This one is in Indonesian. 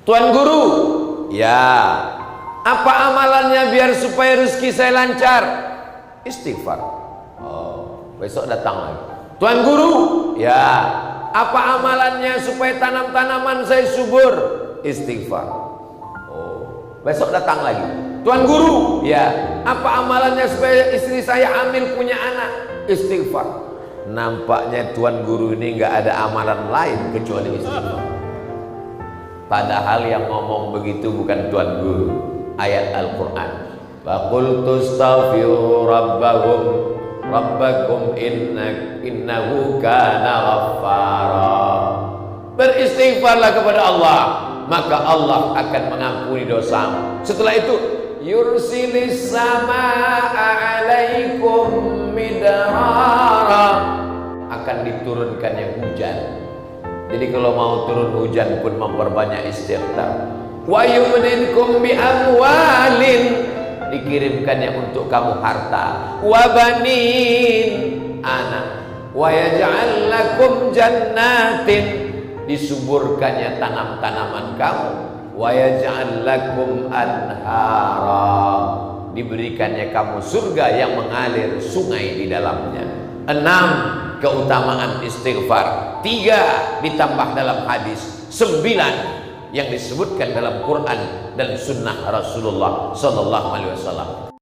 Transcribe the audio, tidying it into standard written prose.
Tuan Guru, ya. Apa amalannya biar supaya rezeki saya lancar? Istighfar. Oh, besok datang lagi. Tuan Guru, ya. Apa amalannya supaya tanam-tanaman saya subur? Istighfar. Oh, besok datang lagi. Tuan Guru, ya. Apa amalannya supaya istri saya hamil punya anak? Istighfar. Nampaknya Tuan Guru ini nggak ada amalan lain kecuali istighfar. Padahal yang ngomong begitu bukan Tuan Guru. Ayat Al-Quran. Faqultu astaghfiru rabbakum innahu kana ghaffara. Beristighfarlah kepada Allah, maka Allah akan mengampuni dosamu. Setelah itu, yursilis samaa'a 'alaikum midrara, akan diturunkannya hujan. Jadi kalau mau turun hujan pun memperbanyak istighfar. Wa yumdinkum bi amwalin, dikirimkannya untuk kamu harta. Wa banin, anak. Wa yaj'al lakum jannatin, disuburkannya tanam-tanaman kamu. Wa yaj'al lakum anhara, diberikannya kamu surga yang mengalir sungai di dalamnya. 6. Keutamaan istighfar. 3 ditambah dalam hadis. 9 yang disebutkan dalam Quran dan Sunnah Rasulullah Sallallahu Alaihi Wasallam.